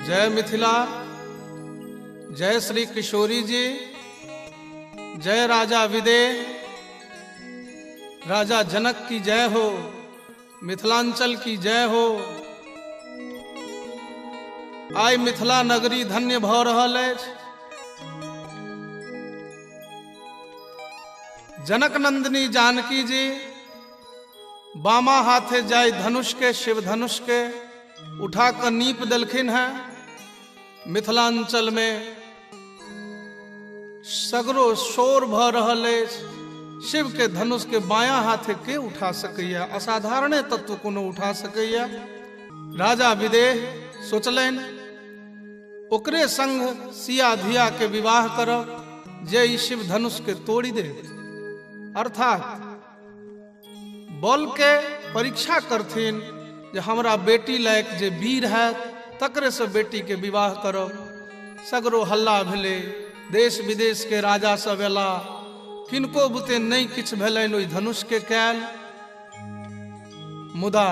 जय मिथिला, जय श्री किशोरी जी, जय राजा विदेह, राजा जनक की जय हो, मिथिलांचल की जय हो। आइ मिथिला नगरी धन्य भ रहल अछि। जनक नंदिनी जानकी जी बामा हाथे जाय धनुष के, शिव धनुष के उठा कर नीप देलखिन है। मिथिलांचल में सगरो शोर भ रहल अछि। शिव के धनुष के बायां हाथे के उठा सकैया, असाधारण तत्व कोनो उठा सकैया। राजा विदेह सोचलनि ओकरे संग सिया धिया के विवाह करब जे ई शिव धनुष के तोड़ी दे, अर्थात बल के परीक्षा करथिन जे हमरा बेटी लायक जे वीर है तकरे से बेटी के विवाह करब। सगरो हल्ला भेले, देश विदेश के राजा सब एला, किनको बुते नहीं किछ भेलनि ओहि धनुष के कैल। मुदा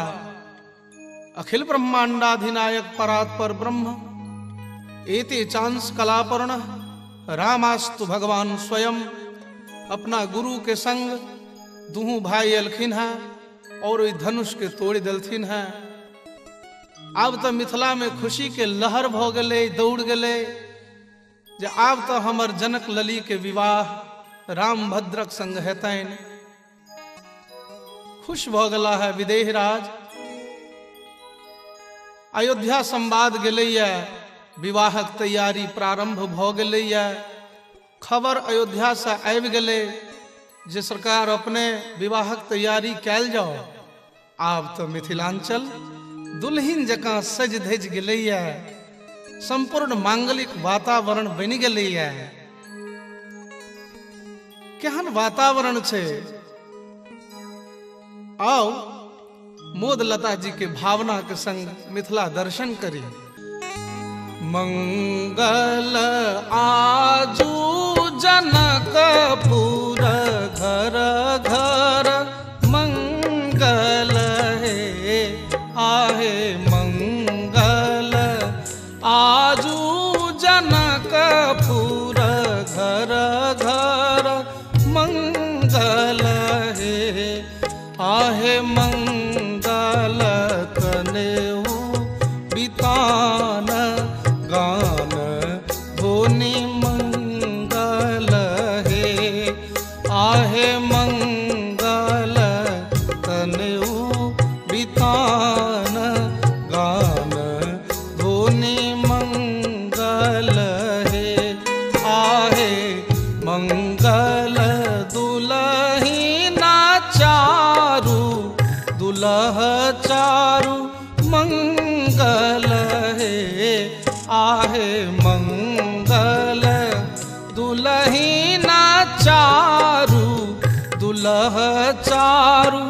अखिल ब्रह्मांडाधिनायक परात्पर ब्रह्म एते चांस कलापर्ण रामास्तु भगवान स्वयं अपना गुरु के संग दुहू भाई एलखिन है और ओहि धनुष के तोड़ देलथिन है। आब तो मिथिला में खुशी के लहर भ गेले, दौड़ गेले जे आब तो हमर जनक लली के विवाह राम भद्रक संग हेतनि। खुश भ गेला है विदेह राज। अयोध्या संवाद गेलैया, विवाहक तैयारी प्रारंभ भ गेलैया। खबर अयोध्या से आबि गेलै जे सरकार अपने विवाहक तैयारी कैल जाओ। आब तो मिथिलांचल दुल्हिन जकां सज धज गेलैया, संपूर्ण मांगलिक वातावरण बनि गेलैया। केहन वातावरण छै, आओ मोद लता जी के भावना के संग मिथिला दर्शन करी। मंगल आजू जनकपुर घर घर मंगल है, आहे मंगल आजू जनकपुर घर घर मंगल है, आहे मंगल कनेऊ बितान गान धोनी मंगल है, आहे मंगल कनेऊ बितान गान धोनी मंगल है, आहे मंगल दुलहिना चारू दुलह चारू मंगल है, आहे मंगल दुलहिना चारू दुलह चारू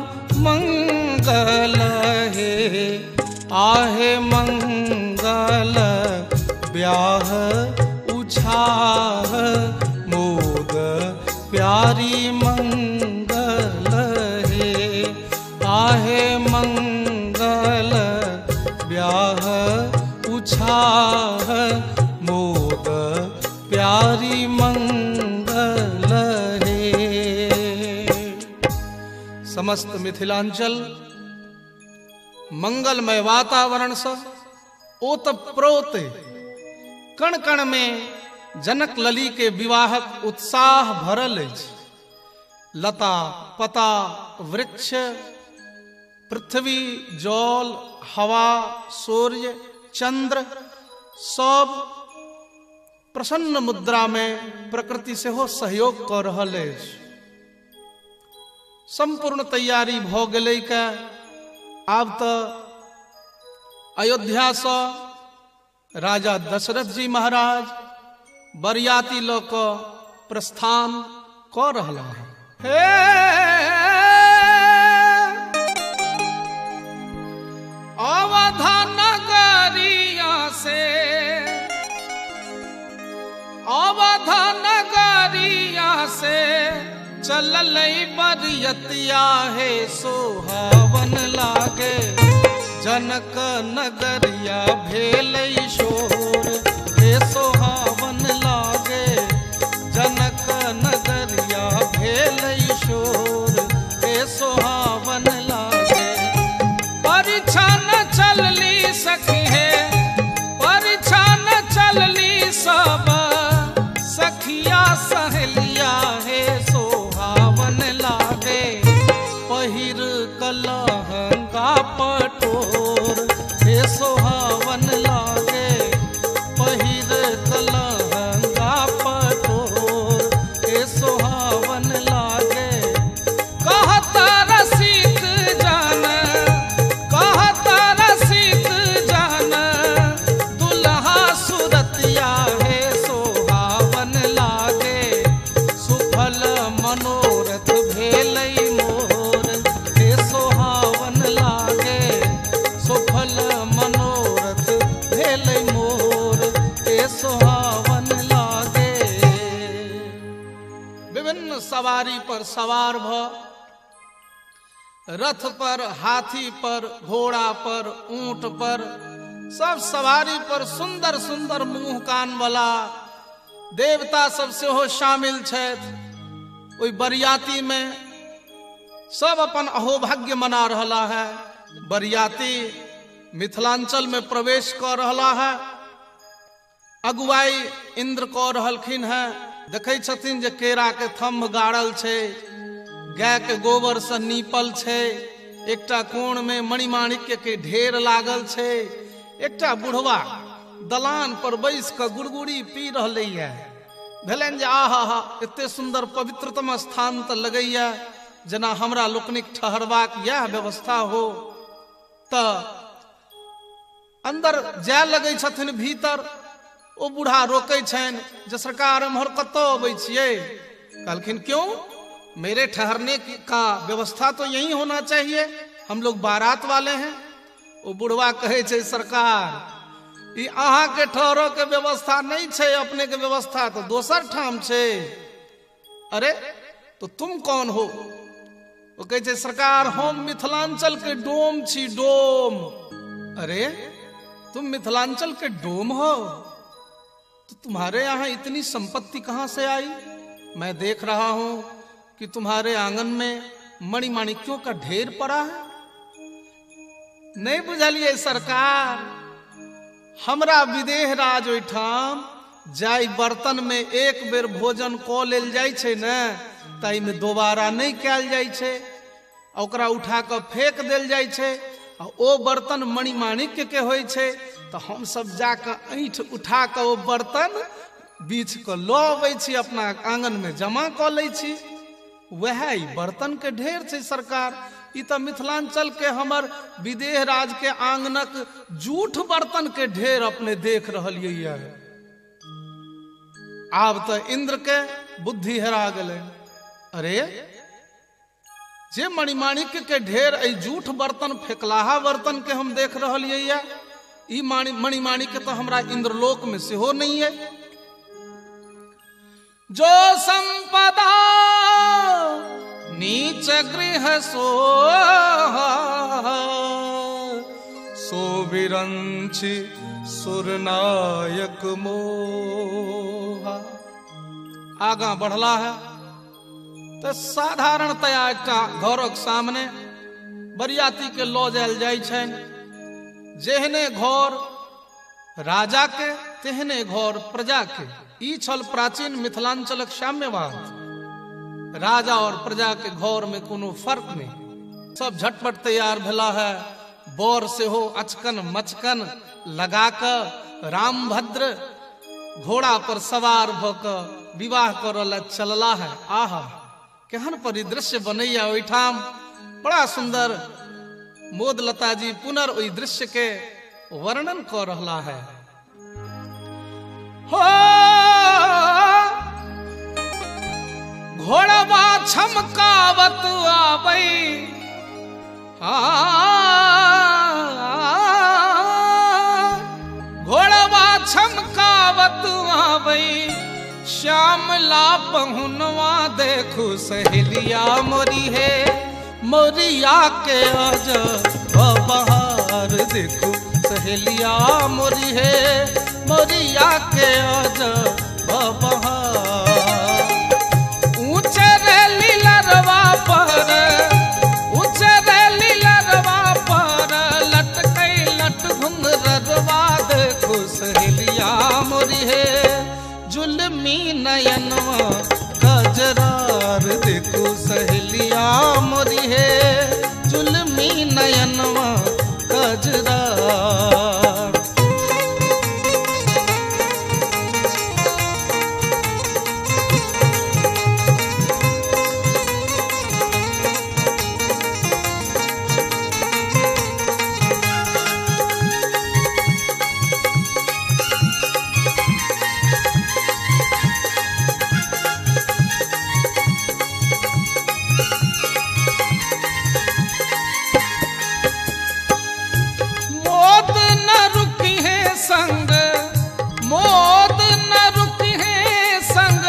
मंगल है, आहे मंगल ब्याह उछाह मोद प्यारी मंगल है, आहे मंगल ब्याह उछाह मोद प्यारी मंगल है। समस्त मिथिलांचल मंगलमय वातावरण से ओतप्रोत कण कण में जनक लली के विवाहक उत्साह भरल अछि। लता पता वृक्ष पृथ्वी जल हवा सूर्य चंद्र सब प्रसन्न मुद्रा में प्रकृति से हो सहयोग कर रहल अछि। संपूर्ण तैयारी भ गेलै के आब तो अयोध्या से राजा दशरथ जी महाराज बरियाती ल क प्रस्थान क रहला है। अवधा नगरिया से अवधा नगरिया से चललै बरियतिया है, सोहावन लागे जनक नगरिया भेलै शोर, हे सोहावन लागे। जनक नगरिया भेलै शोर, हे सोहावन लागे। परीक्षा न चलली सखी है, परीक्षा न चलली सब सखिया सहेलिया, हे सोहावन लागे। पहिर कलहंगा पटोर, हे सोहावन लागे। पहिर कलहंगा पटोर, हे सोहावन लागे। कहता रसिक जान, कहता रसिक जान, दुल्हा सुरतिया, हे सोहावन लागे। सुफल मनोरथ भेलै मोर, हे सोहावन लागे। सुफल मनोरथ भेलै मोर, हे सोहावन लागे। विभिन्न सवारी पर सवार भ, रथ पर, हाथी पर, घोड़ा पर, ऊंट पर, सब सवारी पर सुंदर सुंदर मुंह कान वाला देवता सब सेहो शामिल छथि। ओई बरियाती में सब अपन अहोभाग्य मना रहा है। बरियाती मिथिलांचल में प्रवेश कर रहा है। अगुवाई इंद्र कऽ रहलखिन है। देखै छथिन जे केरा के थम्भ गाड़ल छै, गाय के गोबर से नीपल छै, एकटा कोण में मणिमाणिक्य के ढेर लागल छै। एकटा बुढ़वा दलान पर बैस के गुड़गुड़ी पी रहलै है। भेलनि जे आहा एते सुंदर पवित्रतम स्थान तऽ लगैया जेना हमरा लोकनिक ठहरबाक यह व्यवस्था हो। तऽ अंदर जाय लगै छथिन भीतर। ओ बूढ़ा रोकै छनि जे सरकार एम्हर कतऽ अबै छियै? कहलखिन क्यों, मेरे ठहरने का व्यवस्था तो यही होना चाहिए, हम लोग बारात वाले हैं। ओ बुढ़वा कहे छै सरकार ई अहाँ के ठहरो के व्यवस्था नहीं छै, अपने के व्यवस्था तो दोसर ठाम छै। अरे तो तुम कौन हो? वो कहे छै सरकार हम मिथिलांचल के डोम छी, डोम। अरे तुम मिथिलांचल के डोम हो तो तुम्हारे यहाँ इतनी संपत्ति कहाँ से आई? मैं देख रहा हूं कि तुम्हारे आंगन में मणिमाणिक्यों का ढेर पड़ा है। नहीं बुझलिए सरकार, हमरा विदेह राज ओहिठाम जाय बर्तन में एक बेर भोजन कऽ लेल जाइ छै ने, ताई में दोबारा नहीं कयल जाइ छै, ओकरा उठा कऽ फेंक देल जाइ छै। आ ओ बर्तन मणिमाणिक्य के होइ छै तऽ हम सब जाके ऐंठ उठा कऽ ओ बर्तन बीछ कऽ लऽ अबै छी, अपना आंगन में जमा कऽ लै छी। वह ई बर्तन के ढेर छै सरकार। ई तऽ मिथिलांचल के हमर विदेह राज के आंगनक जूठ बर्तन के ढेर अपने देख रहलियै। आब तऽ इंद्र के बुद्धि हेरा गेलै। अरे जे मणिमाणिक्य के ढेर ऐ जूठ बर्तन, फेकलाहा बर्तन के हम देख रहलियै, ई मणिमाणिक्य तो हमरा इंद्रलोक में सेहो नहीं है। जो संपदा नीच गृह सो विरंचि सुरनायक मोहा। आगा बढ़ला है तो साधारणतया एकटा घरक सामने बरियाती के लऽ जायल जाइ छनि। जेहने घर राजा के तेहने घर प्रजा के, ई छल प्राचीन मिथिलांचलक साम्यवाद। राजा और प्रजा के घर में कोनो फर्क नहीं। सब झटपट तैयार भेला है। बर सेहो अचकन मचकन लगा कर रामभद्र घोड़ा पर सवार भ क विवाह करल चलला है। आहा केहन परिदृश्य बनैया ओहिठाम। बड़ा सुंदर मोदलता जी पुनर ओहि दृश्य के वर्णन कर रहा है। हो घोड़वा छमकावत आबै, घोड़वा छमकावत आबै, श्यामला पहुनवा देखू सहेलिया मोरी है, मोरिया के अज बहार कजरार देखो सहेलिया मोरी है मोरिया के अजब बहार। ऊंचे रे लीलरवा पर ऊंचे रे लीलरवा पर लटकै लट घुंघरवा देखो सहेलिया मोरी है जुल्मी नयनवा कजरार देखो सहेलिया मोरी है जुल्मी नयनवा कजरार। मौत न रुकी है संग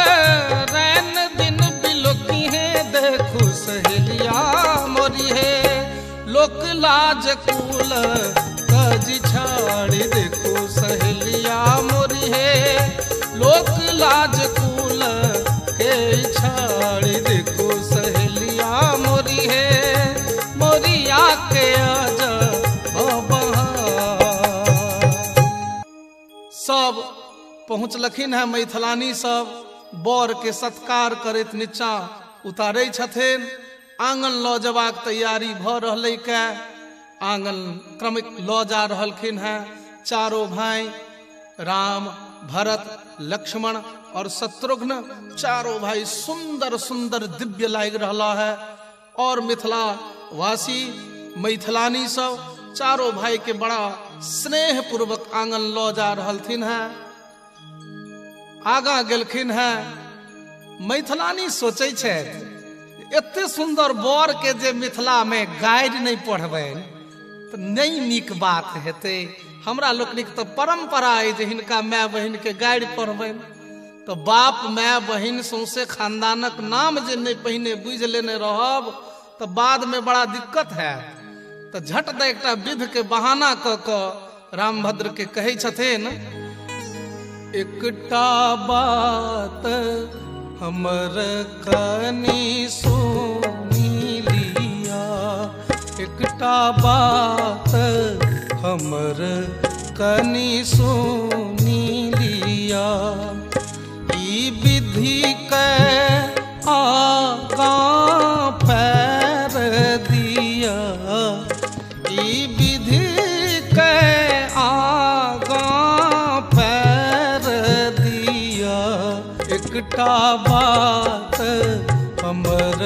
रैन दिन बिलोकी है देखो सहेलिया मोरी है लोक लाज कूल कज छाड़ी देखो सहेलिया मोरी है लोक लाज कूल के छाड़ी देखो सहेलिया मोरी है मोरिया के अजब बहार। सब पहुँचलखिन है मैथिलानी सब बर के सत्कार करैत नीचा उतारे छथिन। आंगन लऽ जबाक तैयारी भऽ रहलै के आंगन क्रमिक लऽ जा रहलखिन है। चारों भाई राम भरत लक्ष्मण और शत्रुघ्न चारों भाई सुंदर सुंदर दिव्य लाग रहा है और मिथिला वासी मैथिलानी सब चारों भाई के बड़ा स्नेह पूर्वक आंगन लऽ जा रहलथिन है। आगा गेलखिन है मैथिलानी सोचे छे एते सुंदर बर के जे मिथिला में गाइड नहीं पढ़बै तो नहीं नीक बात हेते। हमरा लोकनिक तो परंपरा है जे हिनका माय बहिन के गाइड पढ़बै तो बाप माय बहिन सौंसे खानदानक नाम जे नहीं पहिने बुझ लेने रहब तो बाद में बड़ा दिक्कत है। तो झट दे एकटा विध के बहाना क रामभद्र के कहे छथिन एकटा बात हमर कनी सुनी लिया एकटा बात हमर कनी सुनी लिया ई विधि के आगा पैर दिया ई विधि के आगा पैर दिया एकटा बात हमर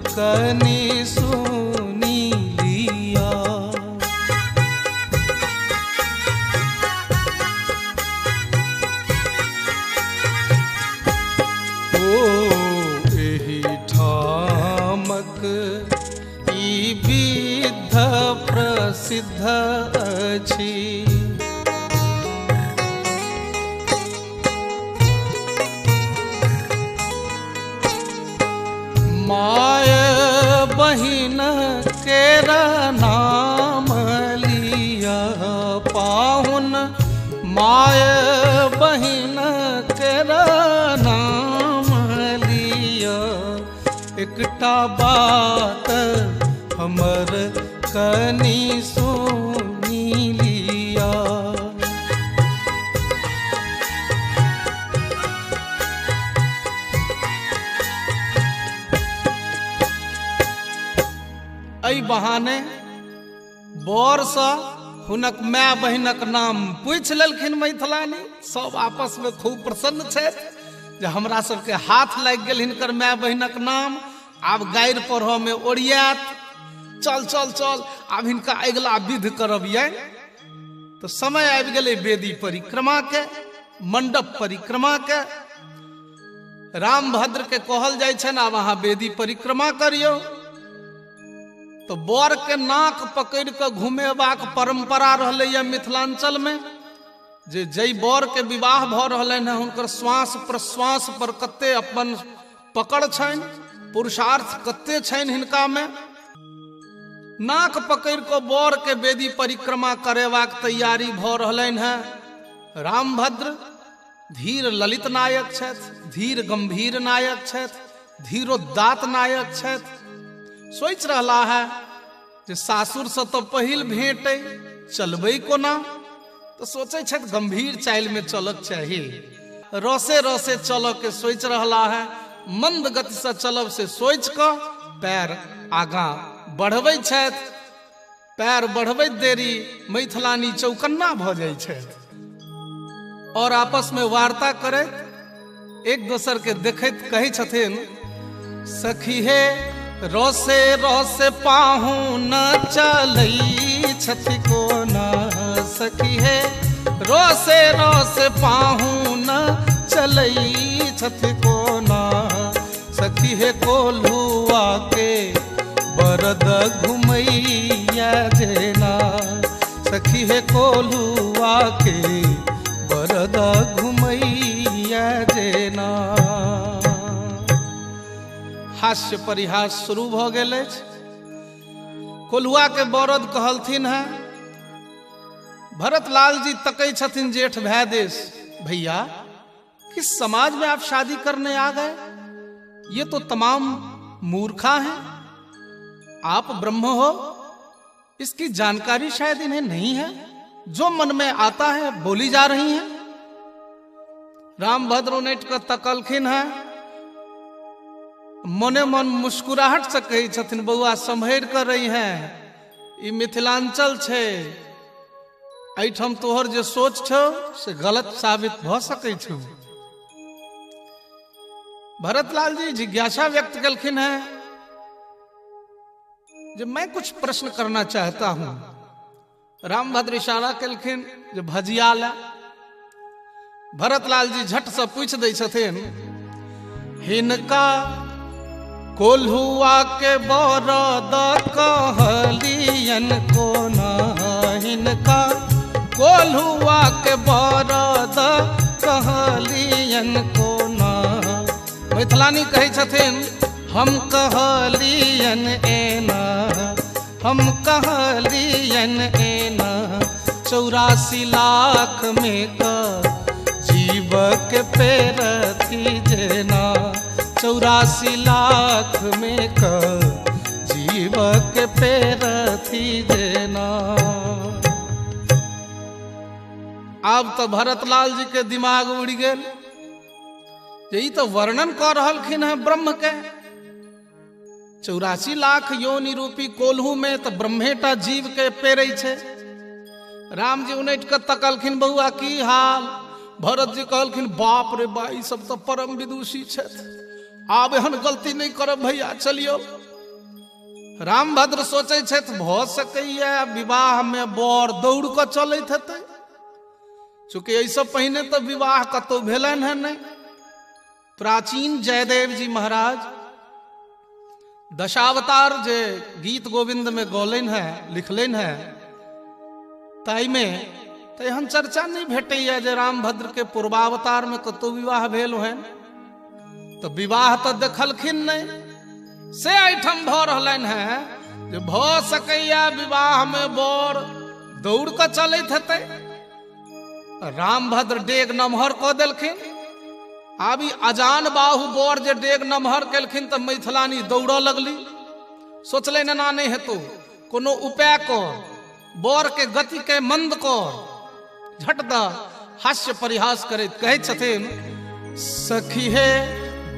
कनी सुनी लिया। ओ एही ठामक ई विध प्रसिद्ध अछि माय बहिन केर नाम लिया पाहुन माय बहिन केर नाम लिया एकटा बात हमर कनी सुनी लिया। एहि बहाने बर सँ हुनक माय बहिनक नाम पूछ लेलखिन मैथिलानी। सब आपस में खूब प्रसन्न छथि जे हमरा सबके हाथ लागि गेल हिनकर माय बहिनक नाम। आब गारि पढ़ऽ में ओरियात चल चल चल आब हिनका अगिला विध करब ये। तो समय आबि गेलै वेदी परिक्रमा के मंडप परिक्रमा के। रामभद्र के कहल जाइ छनि आब अहाँ वेदी परिक्रमा करियौ। तो बर के नाक पकड़ के घुमेबाक परंपरा रहलै मिथिलांचल में जे जई बर के विवाह भ रहलनि हैं हुनकर श्वास प्रश्वास पर कते अपन पकड़ छनि पुरुषार्थ कते छनि हिनका में। नाक पकड़ को बर के बेदी परिक्रमा करेवाक तैयारी भ रहलनि हैं। रामभद्र धीर ललित नायक छथि, धीर गंभीर नायक छथि, धीरोदात नायक छथि। सोचि रहला है जे सासुर से तो पहिल भेंट चलबै कोना, तो सोचे छथि गंभीर चाल में चलक चाहिए। रसे रसे चल के सोच रहला है, मंद गति से चलब से सोच क पैर आगा बढ़बै छथि। पैर बढ़बैत देरी मैथिलानी चौकन्ना भ जाइ छथि और आपस में वार्ता करैत एक दोसर के देखैत कहै छथिन, सखी हे रसे रसे पाहु न चलै छथि कोना। सखी हे रसे रसे पाहु न चलै छथि कोना। सखी हे कोल्हुआ के बरद घुमैया जेना। सखी हे कोल्हुआ के बरद घुमैया जेना। हास्य परिहास शुरू भ गेल अछि। कोल्हुआ के बरद कहलथिन है। भरत लाल जी तकै छथिन जेठ भै देश, भैया किस समाज में आप शादी करने आ गए? ये तो तमाम मूर्खा हैं। आप ब्रह्म हो, इसकी जानकारी शायद इन्हें नहीं है। जो मन में आता है बोली जा रही हैं। रामभद्र उनट कर तकलखिन है। मने मन मुस्कुराहट से कही छथिन, बउआ संभर कर रही हैं। ई मिथिलांचल छे, एठम तोहर जे सोच छो से गलत साबित भ सकै छौ। भरतलाल जी जिज्ञासा व्यक्त कलखिन है, जब मैं कुछ प्रश्न करना चाहता हूं। रामभद्र इशारा कलखिन जो भजिया ला। भरतलाल जी झट से पूछ दै छथिन, हिनका कोल्हुआ के बरद कहलियन कोना। हिनका कोल्हुआ के बरद कहलियन कोना। मैथिलानी कहे छथिन, हम कहलियन एना, हम कहलियन एना। 84 लाख में का जीव के पेरथी जेना। 84 लाख में का जीव के पेरथी जेना। अब तो भरतलाल जी के दिमाग उड़ गेल। यही तो वर्णन कर रहलखिन है ब्रह्म के। 84 लाख योनि रूपी कोल्हू में तो ब्रह्मेटा जीव के पेरै छे। राम जी उनट के तकलखिन, बउआ की हाल? भरत जी कहलखिन, बाप रे बा, ई सब तो परम विदुषी छथि। आब एहन गलती नहीं करब भैया, चलियो। रामभद्र सोचे छथि भ सकैया विवाह में बर दौड़ क चलैत हेतै, चूंकि ऐसे पहले तो विवाह कतौ भेलन है नहीं। प्राचीन जयदेव जी महाराज दशावतार जे गीत गोविंद में गौलन है, लिखलन है, ताई में तो एहन चर्चा नहीं भेटैया जे रामभद्र के पूर्वावतार में कतौ विवाह भेल है। तो विवाह तो देखलखिन नहीं, से एठम भ रहलन है जे भ सकैया विवाह में बर दौड़ क चलैत हेतै। रामभद्र डेग नमहर क देलखिन। आब ई अजान बाहु बर जे डेग नमहर केलखिन तो मैथिलानी दौड़ लगली। सोचले ना नहीं हेतु, कोनो उपाय कर, बर के गति के मंद कर। झट द हास्य परिहास करैत कहै छथिन, सखी हे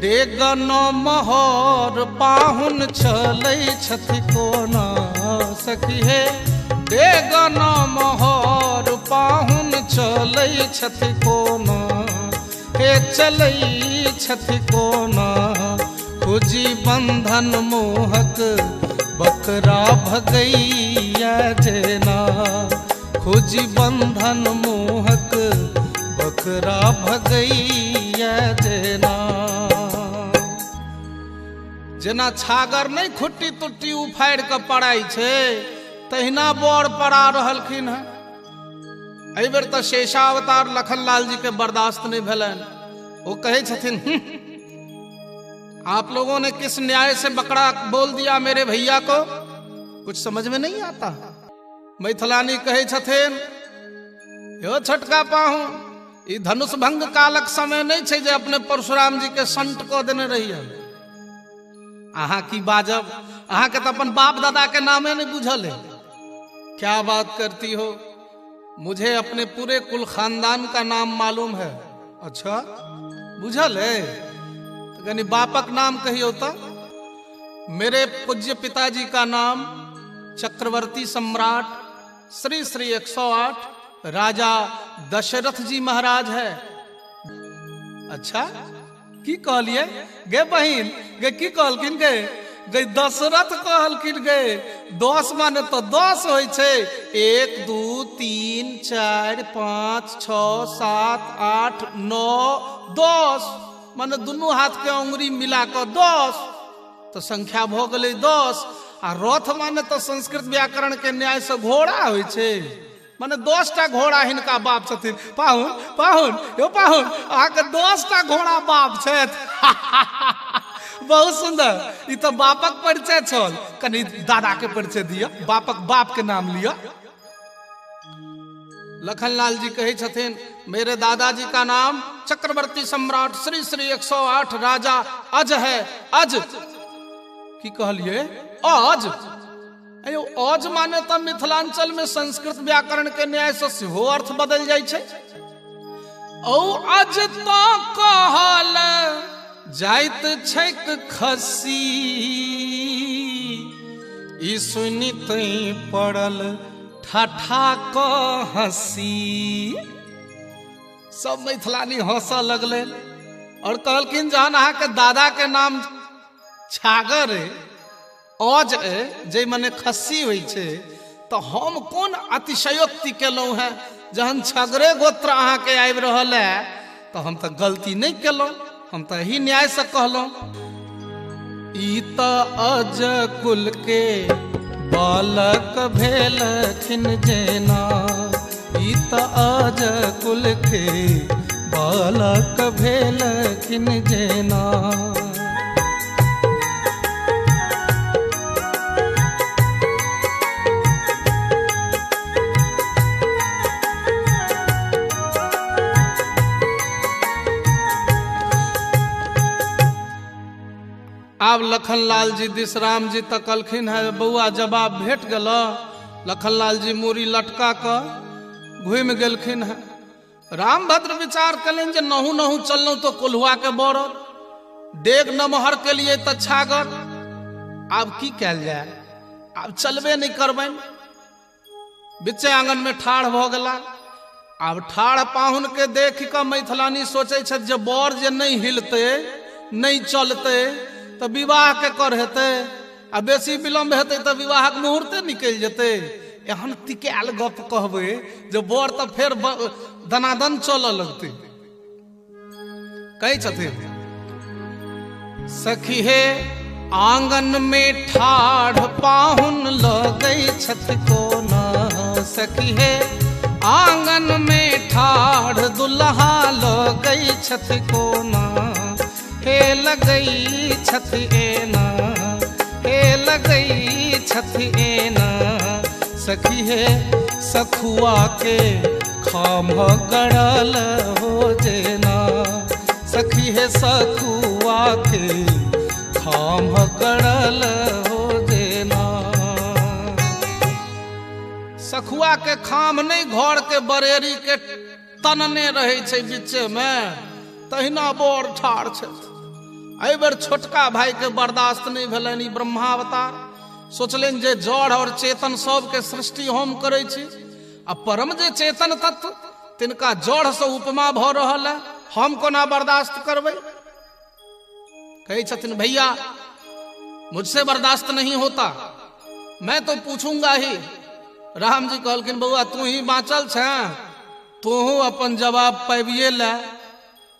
डेग नमहर पाहुन चलै छथि कोना। सखी हे डेग नमहर पाहुन चलै छथि कोना। हे चलै छथि कोना, खोजी बंधन मोहक बकरा भगैया जेना। खोजी बंधन मोहक बकरा भगैया जेना। जेना छागर नहीं खुट्टी तुट्टी उफाड़ के पड़ाई छे, तहिना बर पड़ा रहलखिन है। एहि बेर तो शेषावतार लखनलाल जी के बर्दाश्त नहीं भेलन। वो कहे छथिन, आप लोगों ने किस न्याय से बकरा बोल दिया मेरे भैया को? कुछ समझ में नहीं आता। मैथिलानी कहे छथिन, यो छोटका पाहु, ई धनुष भंग कालक समय नहीं छे जे अपने परशुराम जी के संट क देने रहिए। अहाँ की बाजब, अहाँ के तो अपन बाप दादा के नामे नहीं बुझल है। क्या बात करती हो, मुझे अपने पूरे कुल खानदान का नाम मालूम है। अच्छा बुझल है, तो यानी बापक नाम कहियो तो। मेरे पूज्य पिताजी का नाम चक्रवर्ती सम्राट श्री श्री 108 राजा दशरथ जी महाराज है। अच्छा की कहलिए गे बहिन, गे की कहलखिन गे? गे दशरथ कहलखिन गे। 10 माने तो 10 होय छे। 1 2 3 4 5 6 7 8 9 10 माने दोनों हाथ के अंगुरी मिला कर 10 तो संख्या भ गेलै 10। आ रथ माने तो संस्कृत व्याकरण के न्याय से घोड़ा होय छे, माने 10टा घोड़ा हिनका बाप छथिन। पाहुन पाहुन यो पाहुन, आके 10टा घोड़ा बाप छथि। बहुत सुंदर, ई तो बापक परिचय छल। कनी दादा के परिचय दिया, बापक बाप के नाम लिया। लखनलाल जी कहे छथिन, मेरे दादाजी का नाम चक्रवर्ती सम्राट श्री श्री 108 राजा अज है। अज की कहलिए? अज। अयो अज माने तो मिथिलांचल में संस्कृत व्याकरण के न्याय से सेहो अर्थ बदल जाय छे। ओ अज तो कहल जाइत छैक खस्सी, ई सुनित पड़ल ठाठा क हंसी। सब मैथिलानी हंस लगले और कहलखिन, जहन अहाँ के दादा के नाम छागर है, अज है, जे मने खस्सी हुई छे, तो हम कोन अतिशयोक्ति केलौं है? जहन छगरे गोत्र अहाँ के आबि रहल है तो हम तो गलती नहीं केलौं, हम तो यही न्याय से कहलौं। ई त अज कुल के बालक भेलखिन जेना, ई त अज कुल के बालक भेलखिन जेना। आब लखनलाल जी दिसराम जी तकलखिन है, बउआ जवाब भेट गेल। लखनलाल जी मूरी लटका कर घूम गेलखिन है। रामभद्र विचार कलन जे नहु नहु चललौं तो कोल्हुआ के बरद, डेग नमहर के लिए तो छागर। आब की कैल जाए, आब चलबे नहीं करबैन। बिचे आंगन में ठाढ़ भ गेला। आब ठाढ़ पाहुन के देख के मैथिलानी सोचे छथि जे बर जे नहीं हिलते नहीं चलते तो विवाह के कर हेते, आ बेसी विलम्ब हेते तो विवाहक मुहूर्ते निकल जेते। एहन तिकायल गप कहबे जे बर तो फेर दनादन चल लगते। कहे छथिन, सखी हे आंगन में ठाढ़ पाहुन लगै छथि कोना। सखी हे आंगन में ठाढ़ दुल्हा लगै छथि कोना। हे लगई छथि एना, हे लगई छथि एना। सखी हे सखुआ के खाम गड़ल हो जेना। सखी हे सखुआ के खाम गड़ल हो जेना। सखुआ के खाम नहीं, घर के बरेरी के तनने रहे छे बीचे में, तहिना बर ठाढ़ छथि। एहि बेर छोटका भाई के बर्दाश्त नहीं भेलन। ई ब्रह्मावतार सोचलन जे जड़ और चेतन सब के सृष्टि हम करे छी, आ परम जे चेतन तत्व तिनका जड़ से उपमा भ रहल है, हम कोना बर्दाश्त करबै? कहे छथिन, भैया मुझसे बर्दाश्त नहीं होता, मैं तो पूछूंगा ही। राम जी कहलखिन, बउआ तू ही बाँचल छ, तू अपन जवाब पाबिए ला।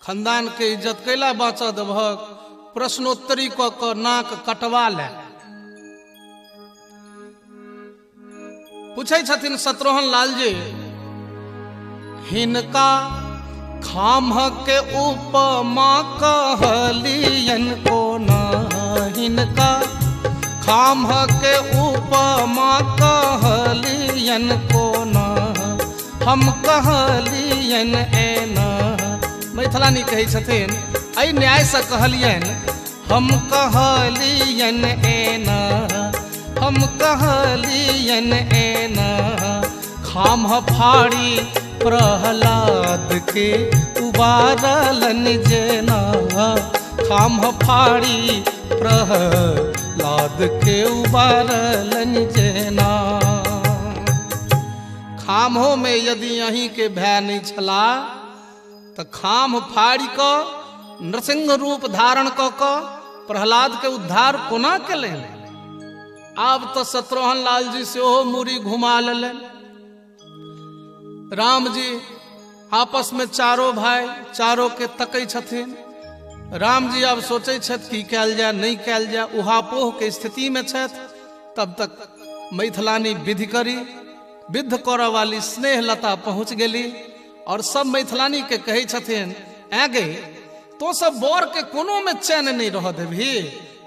खानदान के इज्जत कैला बाँच देबहक, प्रश्नोत्तरी क नाक कटवा ले। पूछे छथिन शत्रुघ्न लाल जी, हिनका खाम के उपमा कहलियन कोना। हिनका खाम के उपमा कहलियन को न हम कहलियन एना। मैथिलानी कहै छथिन एहि न्याय से कहलियन हम कहलियन एना हम कहलियन एना। खाम फाड़ी प्रहलाद के उबारलन जेना खाम फाड़ी प्रहलाद के उबारलन जेना। खामों में यदि अहीं के भय नहीं छला तो खाम फाड़ी क नृसिंह रूप धारण क प्रहलाद के उद्धार कोना केलनि। आब तो शत्रुघ्न लाल जी से ओहो मूरी घुमा लेलन। राम जी आपस में चारों भाई चारों के तकै छथिन। राम जी अब सोचे छथि की कैल जाए नहीं कैल जाए, उहापोह के स्थिति में छथि। तब तक मैथिलानी विधि करी विद्ध करऽ वाली स्नेह लता पहुँच गेली और सब मैथिलानी के कहै छथिन आगे तो सब बर के कोनो में चैन नहीं रह देभी।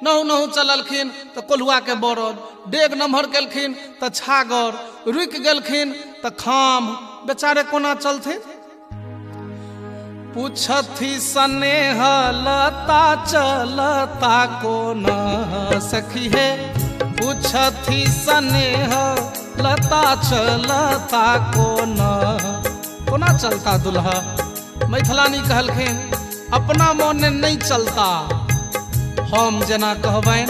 नहु नहु चललखिन तो कोल्हुआ के बरद, डेग नम्हर केलखिन तो छागर, रुकि गेलखिन तो खाम, बेचारे कोना चलथिन। पूछथि स्नेह लता चलता कोना सखी है, पूछथि स्नेह लता चलता कोना कोना चलता दुल्हा। मैथिलानी कहलखिन अपना मोने नहीं चलता, हम जना कहबैन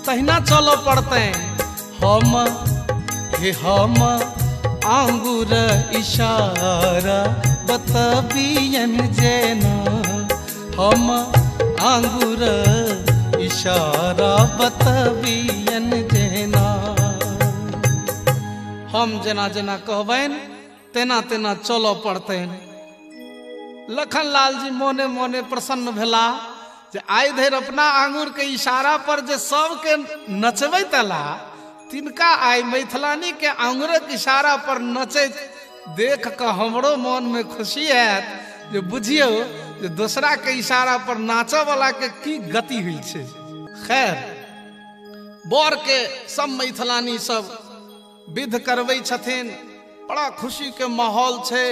तहिना चलो पड़ते। हम आंगुर इशारा बतबियन जेना हम आंगुर इशारा बतबियन जेना। हम जना जना कहबैन तेना तेना चलो पड़ते। लखन लाल जी मोने मोने प्रसन्न भेला जे आइ धरि अपना आंगुर के इशारा पर जे सबके नचबै तला तिनका आइ मैथिलानी के आंगुरक इशारा पर नचैत देख कऽ हमरो मन में खुशी हैत जे बुझियौ जे दूसरा के इशारा पर नाचऽ वाला के की गति हुई छै। खैर बर के सब मैथिलानी सब विध करबै छथिन, बड़ा खुशी के माहौल छै,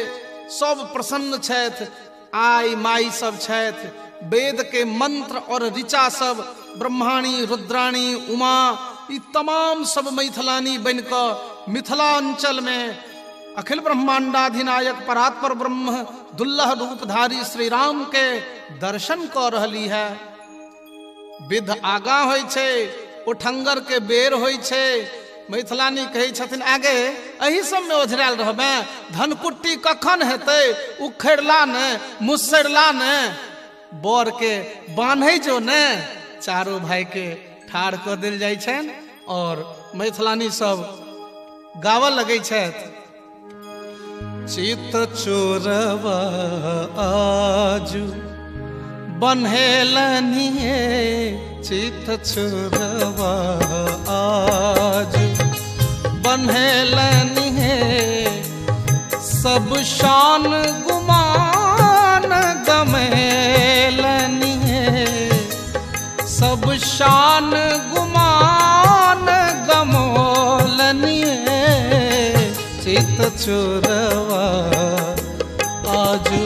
सब प्रसन्न छथि। आई माई सब छथि, वेद के मंत्र और ऋचा सब ब्रह्माणी रुद्राणी उमा ई तमाम सब मैथिलानी बन कऽ मिथिलांचल में अखिल ब्रह्मांडाधिनायक परात्पर ब्रह्म दुल्लह रूपधारी श्री राम के दर्शन कऽ रहली है। विध आगा होइ छै, उठंगर के बेर होइ छै। मैथिलानी कहै छथिन आगे एही सब में ओझरायल रहबे, धनकुट्टी कखन हेतै, उखड़ला ने मुसरला ने बर के बान्है जो ने। चारों भाई के ठाढ़ कऽ देल जाइ छनि और मैथिलानी सब गावऽ लगै छथि। चित चोरवा आजू बन्हेलनी चित चोरवा आजू बन्हेलनी सब शान गुमान गमेलनी सब शान गुमान गमोलनी चित चोरवा आजू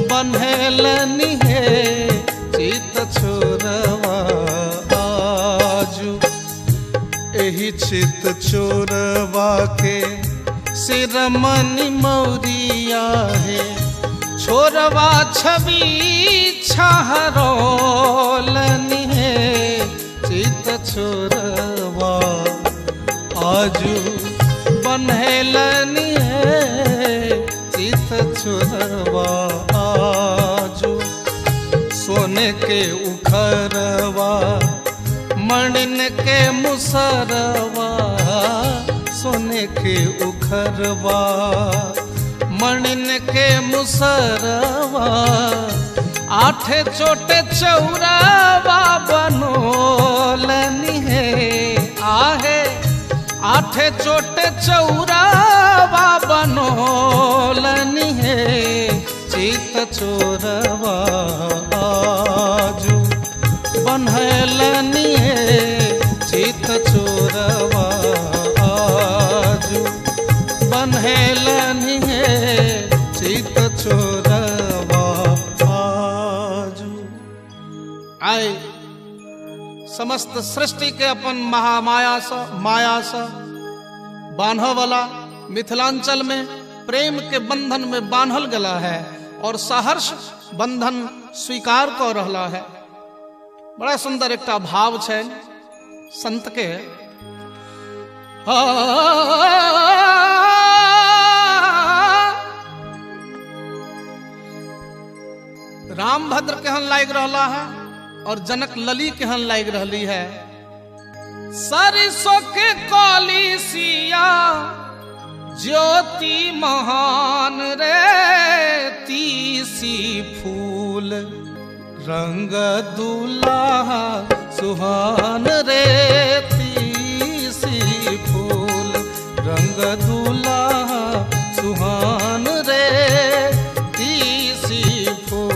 बन्हेलनी चित चोरवा आजू। एही चित चोरवा के सिरमनी मौरिया है, छोरवा छवि छहरोलनी चित चोरवा आजू बन्हेलनी चित चोरवा आजू। सोने के उखरवा मणिन के मुसरवा सोने के उखरवा मणिन के मुसरवा आठे चोटे चौरावा बनोलनी आहे आठे चोटे चौरावा बनोलनी चित चोरवा आजू बन्हेलनी चोरवा आजू बन्हेलन हे चित चोरवा आजू। आए समस्त सृष्टि के अपन माया से बांधव वाला मिथिलांचल में प्रेम के बंधन में बांधल गला है और सहर्ष बंधन स्वीकार कर रहा है। बड़ा सुंदर एक भाव है संत के। रामभद्र केहन लाग रहा है और जनक लली केहन लाग रही है। सरसों के कली सिया ज्योति महान रे तीसी फूल रंग दुल्हा सुहान रे तीसी फूल रंग दुल्हा सुहान रे तीसी फूल।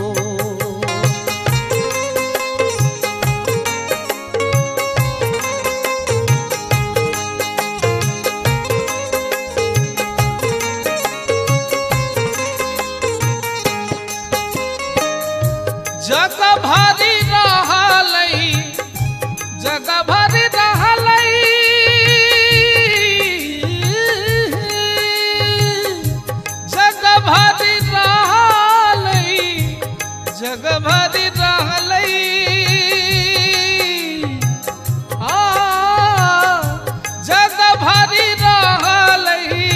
जग भरी रहलई जग भरी रहलई जग भरी रहलई जग भरी रहलई जग भरी रहलई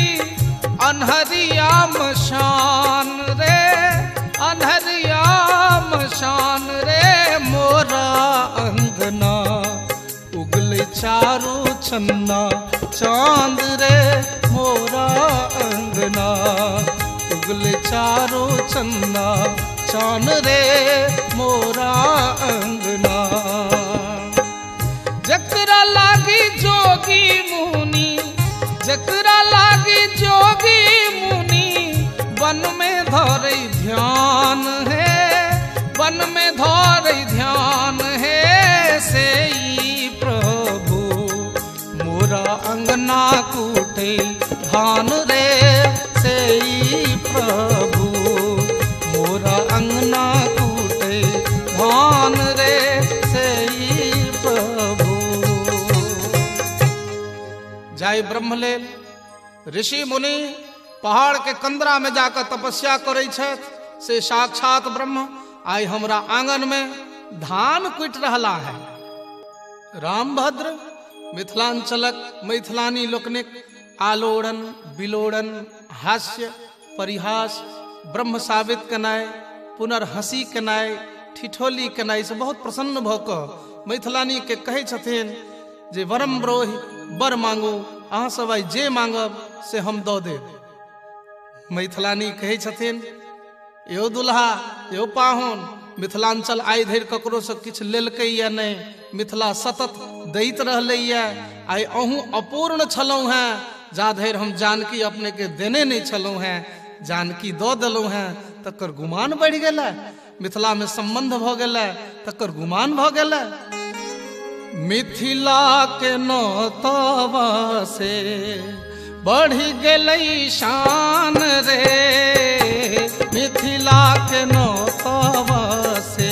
अनहरिया मशान रे अनहरिया शान रे मोरा अंगना उगले चारू छन्ना चांद रे मोरा अंगना उगले चारू छन्ना चांद रे मोरा अंगना। जकरा लागी जोगी मुनि जकरा लागी जोगी मुनि वन में धरे ध्यान है वन में धर ध्यान है से प्रभु मोरा अंगना कूटे धान रे से प्रभु मोरा अंगना कूटे धान रे से प्रभु। जाय ब्रह्मलेल ऋषि मुनि पहाड़ के कंदरा में जाकर तपस्या करे से साक्षात ब्रह्म आई हमरा आंगन में धान कुट रहा है। रामभद्र मिथिलांचलक मैथिलानी लोकनिक आलोड़न बिलोड़न हास्य परिहास ब्रह्म साबित कनाय पुनर्हसी कनाय ठिठोली कनाय से बहुत प्रसन्न भक मैथिलानी के कहे छथिन जे वरम ब्रोहि बर मांगू अहाँ सब आई जे मांगब से हम दऽ देब। मैथिलानी कहे छथिन यो दुल्हा यो पाहुन मिथिलांचल आइ धरि ककरो से किछु लेलकै या नहीं मिथिला सतत दैत रहलै या आइ अहूँ अपूर्ण छलहुँ हैं जा धरि हम जानकी अपने के देने नहीं छलहुँ हैं जानकी दऽ देलहुँ हैं तकर गुमान बढ़ि गेलै मिथिला में संबंध भऽ गेलै तकर गुमान भऽ गेलै। मिथिला के नौतवा से बढ़ि गेलै शान रे मिथिला के नौतवा से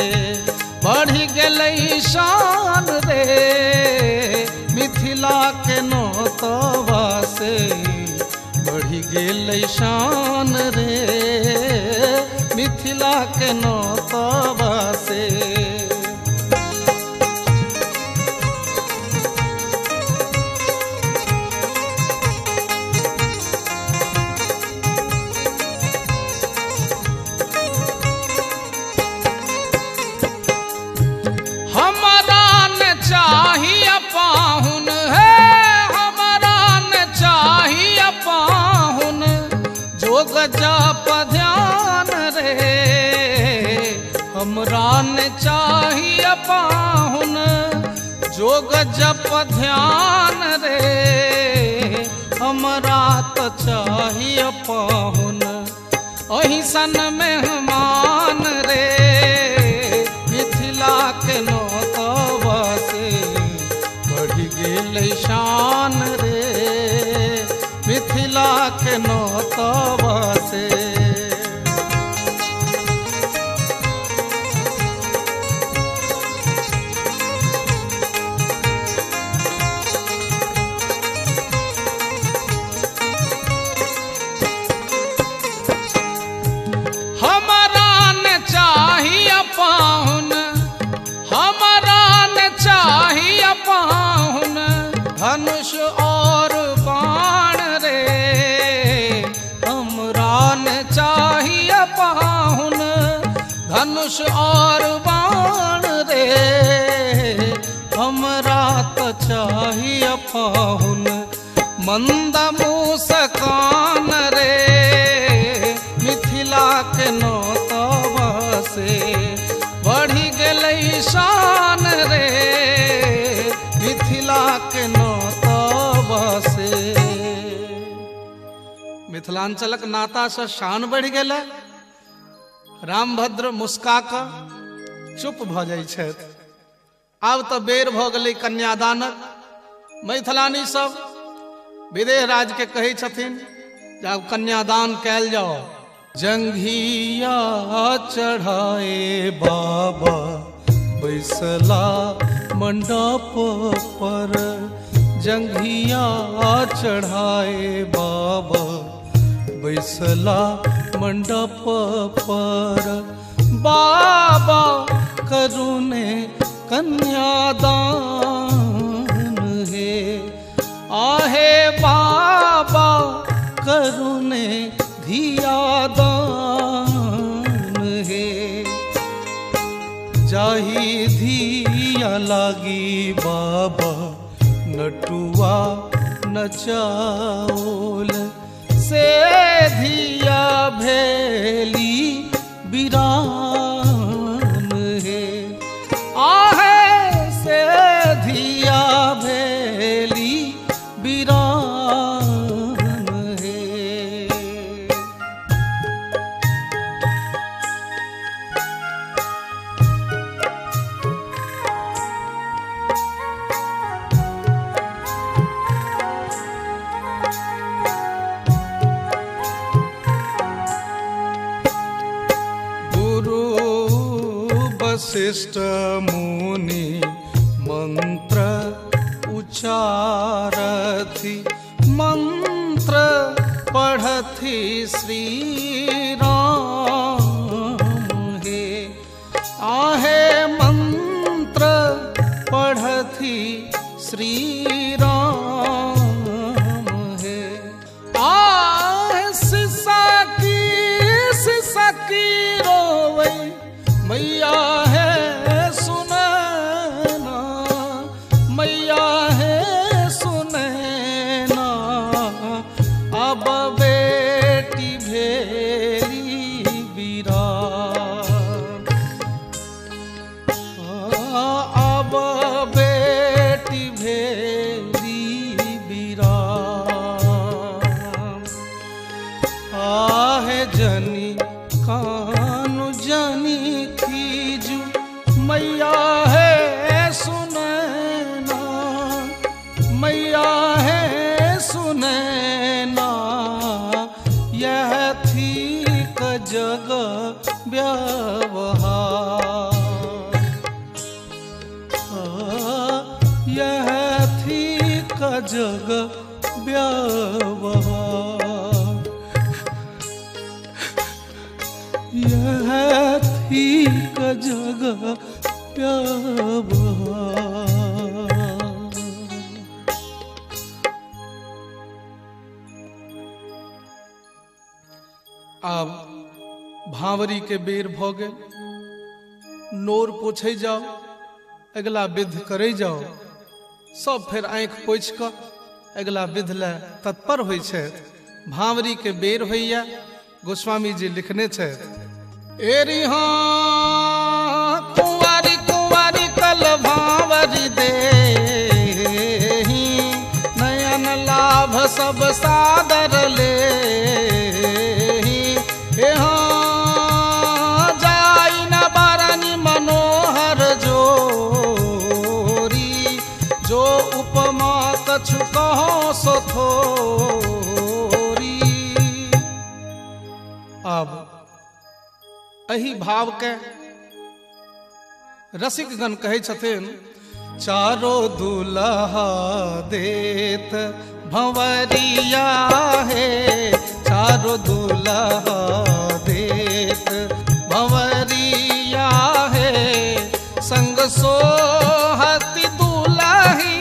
बढ़ि गेलै शान रे मिथिला के नौतवा से बढ़ि गेलै शान रे मिथिला के नौतवा से। चाहिए पाहुन है हमारा न चाहिए पाहुन जोग जप ध्यान रे हमरा न चाहिए पाहुन जोग जप ध्यान रे हमरा तो चाहिए पाहुन अहिसन मेहमान रे मिथिला के नौतवा से बढ़ि गेलै के नौतवा से। हमारा न चाहिए पाहुन, हमारा न चाहिए पाहुन, धनुष और बाण रे। हमरा न चाहिए पाहुन, धनुष और बाण रे। हमरा तो चाहिए पाहुन, मंद मुस्कान रे। मिथिला के नौतवा से बढ़ी गेलै शान रे। मिथिला के नौतवा से। मिथिलांचलक नाता से शान बढ़ि गेलै। रामभद्र मुस्का कऽ चुप भऽ जाइ छथि। आब तऽ बेर भऽ गेलै कन्यादानक। मैथिलानी सब विदेह राज के कहै छथिन जे आब कन्यादान कयल जाओ। जंघिया चढ़ाए बाबा बैसला मंडप पर। जंघिया चढ़ाए बाबा बैसला मंडप पर। बाबा करुणे कन्यादान है। आहे बाबा करुणे धिया दान है। जाही धिया लागी बाबा नटुआ नचाओल। से धिया भेली बिरान है। आहे से धिया भेली बिरान है। वशिष्ठ मुनि मंत्र उचारथि। मंत्र पढ़थि श्री राम हे। आहे मंत्र पढ़थि श्री राम हे। आहे सिसा की रोवे मैया है सुनैना। मैया है सुनैना। अब बेटी भेली बिरान। अब बेटी भेली बिरान। आहे जनी कानु जनी खीजू। मैया है सुनैना। मैया है सुनैना। यह थी क जग व्यवहार। यह थी क जग व्यवहार। यह थी क जग व्यवहार। आब भावरी के बेर भ गेल। नोर पोछै जाओ, अगला विध करे जाओ। सब फेर आँख पोछि कऽ अगला विध ले तत्पर होइ छथि। भावरी के बेर होइया। गोस्वामी जी लिखने छथि। एरी हाँ कुंवारी कुंवारी कल भावरी देही। नयन लाभ सब सादर ले। जाई न बारनी मनोहर जोरी। जो उपमा कछु कहो सो थोरी। एही भाव के रसिकगण कहै छथिन। चारो दुल्हा देत भंवरिया हे, चारो दुल्हा देत भंवरिया हे, संग सोहती दुल्ही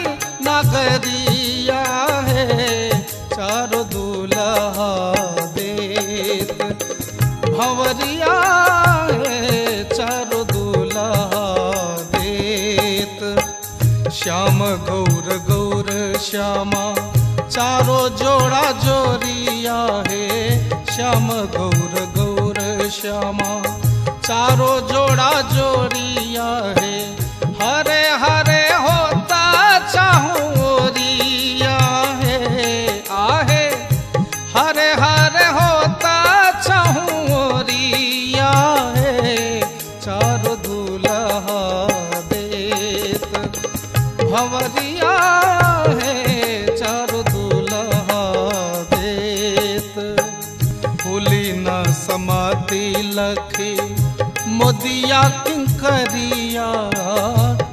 नगरिया है। चारो दुल्हा देत भंवरिया है, चारो दुल्हा देत। श्याम गौर गौर श्यामा चारो जोड़ा जोरिया है, श्याम गौर गौर श्यामा चारो जोड़ा जोड़िया है। हरे हरे होता चाहूरिया है, आहे हरे हरे होता चाहूरिया है। चारो दुल्हा देत भंवरिया है, चारो दुल्हा देत। फूली न समाती लखी मोदिया किंकरिया,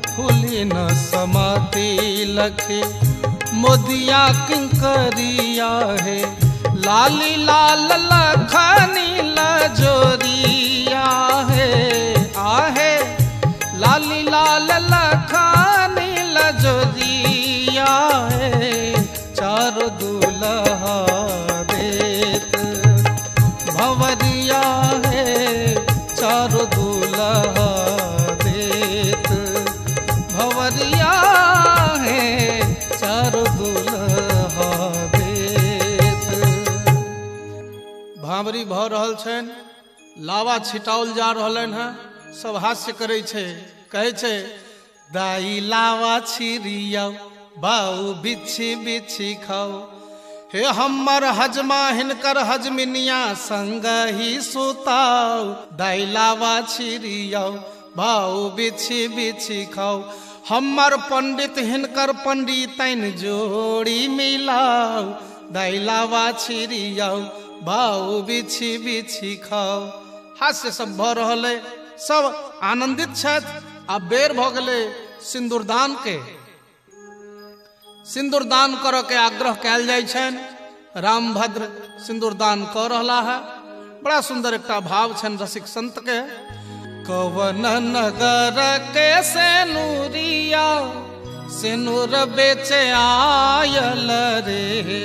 फूली न समाती लखे मोदिया किंकरिया है। लाली लाल लखनी लजोरिया है, आहे लाली लाल लखनी लजोरिया है। चारो दुल्हा देत भंवरिया है, चारो दुल्हा देत भंवरिया है, चारो दुल्हा देत। भांवरी भ रहल छन, लावा छिटाओल जा रहलन है। सब हास्य करे छे, कहे छे दाई लावा छिरिया बाऊ बिछी बिछी खाओ। हे हमर हजमा हिनकर हजमिनिया संग ही सुताओ। दाई लावा छिरियाओ भाऊ बिछी बिछी खाओ। हमर पंडित हिनकर पंडितन जोड़ी मिलाओ। दाई लावा छिरियाओ भाऊ बिछी बिछी खाओ। हास्य सब भ रहल है, सब आनंदित छथि। आ बेर भ गेलै सिंदूरदान के। सिंदूरदान करऽ के आग्रह कयल जाइ छनि। रामभद्र सिंदूरदान कऽ रहला है। बड़ा सुंदर एकटा भाव छनि रसिक संत के। कवन नगर के सेनुरिया सेनुर बेचे आयल रे।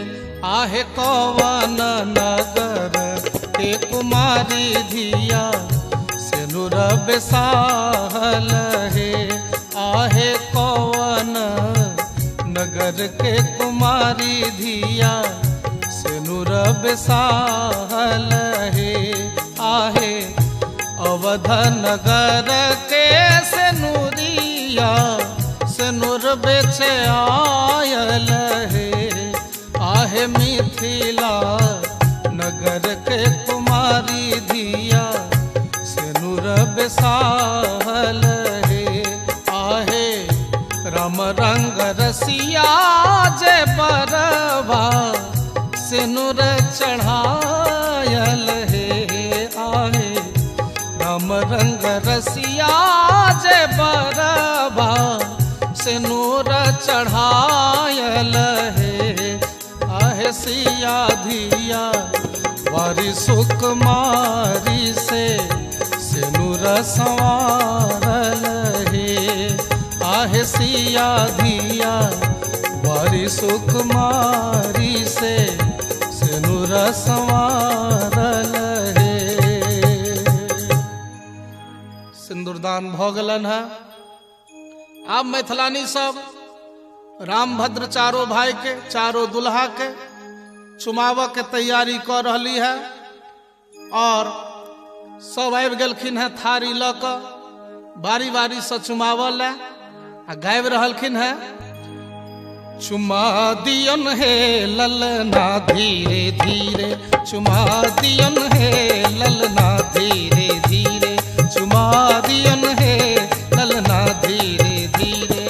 आहे कवन नगर के कुमारी धिया सेनुर बेसाहल हे। आहे कवन नगर के कुमारी धिया सेनुर बेसाहल हे। आहे अवध नगर के सेनुरिया सेनुर बेचे आयल हे। आहे मिथिला नगर के कुमारी धिया सेनुर बेसाहल हे। आहे राम रंग रसिया जे बरवा सेनुर चढ़ायल हे। आहे राम रंग रसिया जे बरवा सेनुर चढ़ायल हे। आहे सिया धिया वारी सुकुमारी से सेनुर संवारल हे। आहे सिया धिया वारी सुकुमारी से सेनुर संवारल हे। सिंदूरदान भ गेलन है। आब मैथिलानी सब रामभद्र चारों भाई के चारों दुल्हा के चुमाव के तैयारी कर रही है। और सब आबि गेलखिन है थारी ल क बारी बारी से चुमावल आ गाबि रहलखिन है। चुमा दियन हे ललना धीरे धीरे। चुमा दियन हे ललना धीरे धीरे। चुमा दियन हे ललना धीरे धीरे।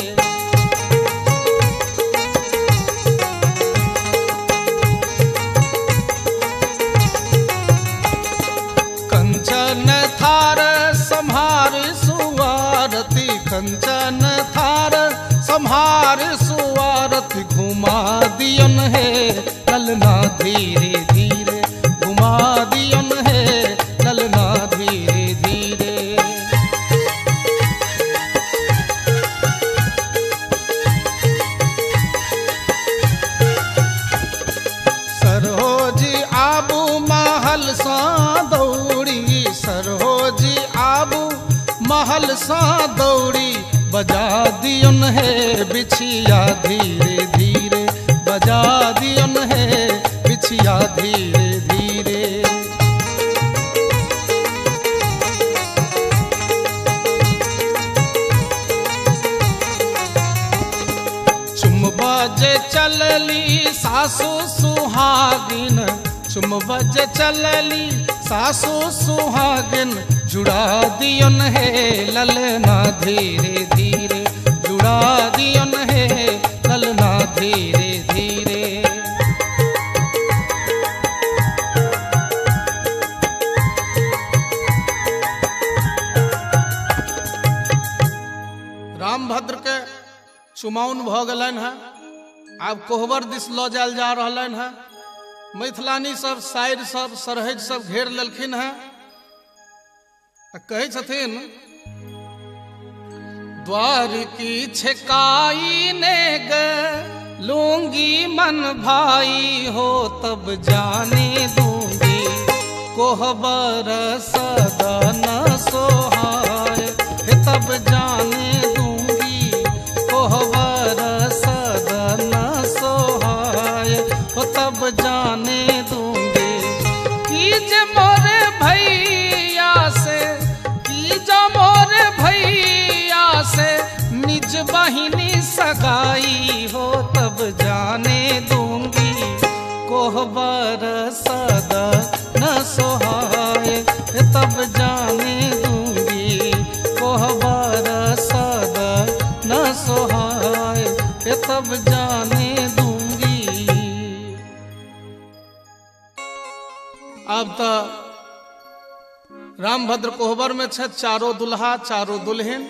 कंचन थार ललना धीरे धीरे घुमा दियन है ललना धीरे धीरे। सरहोजी आबू महल सा दौड़ी, सरहोजी आबू महल सा दौड़ी, बजा दियन है बिछिया धीरे धीरे, बजा दियन है बिछिया धीरे धीरे। चुम बजे चलली सासु सुहागिन, चुम बजे चलली सासु सुहागिन, जुड़ा दियन है ललना धीरे धीरे, जुड़ा दियन है ललना धीरे धीरे। रामभद्र के चुमाउन भ गलन है, आब कोहबर दिस ल जायल जा रहलन है। मैथिलानी सब शायर सब सरहज सब घेर लेलखिन है। कहे छथिन द्वार की छकाई ने ग लूंगी मन भाई हो, तब जाने दूंगी कोहबर सदा न सोहाय, तब जाने दूंगी कोहबर सदा न सोहाय, तब जाने दूंगी कीजे मोरे भैया से, कीजे मोरे भैया से निज बहिनी सगाई हो, तब जाने दूंगी कोहबर सदा न सोहाय, तब जाने दूंगी कोहबर सदा न सोहाय, तब जाने दूंगी। अब तो रामभद्र कोहबर में छे, चारों दुल्हा चारों दुल्हन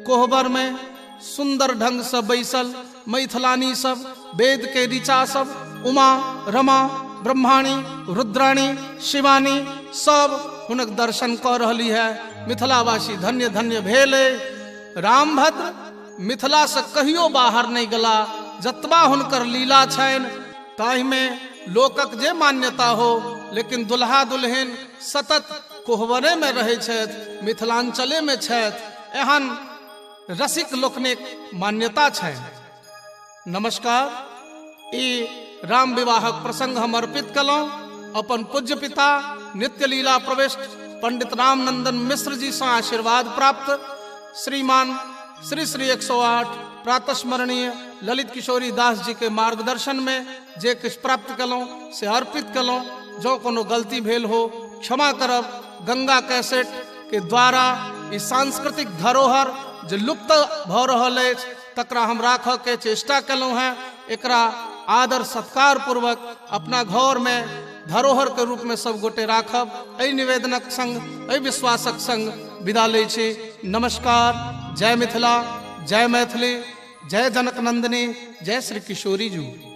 कोहबर में सुंदर ढंग से बैसल, मैथिलानी सब वेद के ऋचा सब, उमा रमा ब्रह्माणी रुद्राणी शिवानी सब हुनक दर्शन कर रही है। मिथिलावासी धन्य धन्य भेले। रामभद्र मिथिला से कहियो बाहर नहीं गला, जतबा हुनकर लीला छन ताहि में लोकक जे मान्यता हो, लेकिन दुल्हा दुल्हन सतत कोहबरे में रहे छथि, मिथिलांचले में छथि, एहन रसिक लोकनिक मान्यता छै। नमस्कार। ई राम विवाहक प्रसंग हम अर्पित कलौं अपन पूज्य पिता नित्य लीला प्रविष्ट पंडित रामनंदन मिश्र जी से आशीर्वाद प्राप्त श्रीमान श्री श्री 108 प्रातस्मरणीय ललित किशोरी दास जी के मार्गदर्शन में जे किछ प्राप्त कलौं से अर्पित कलौं। जो कोनो गलती भेल हो क्षमा करब। गंगा कैसेट के द्वारा इस सांस्कृतिक धरोहर जो लुप्त भ रहल अछि तकरा हम राखऽ के चेष्टा कलौं हैं। एकरा आदर सत्कार पूर्वक अपना घर में धरोहर के रूप में सब गोटे राखब। एहि निवेदनक संग एहि विश्वासक संग विदा लै छी। नमस्कार। जय मिथिला, जय मैथिली, जय जनक नंदिनी, जय श्री किशोरी जी।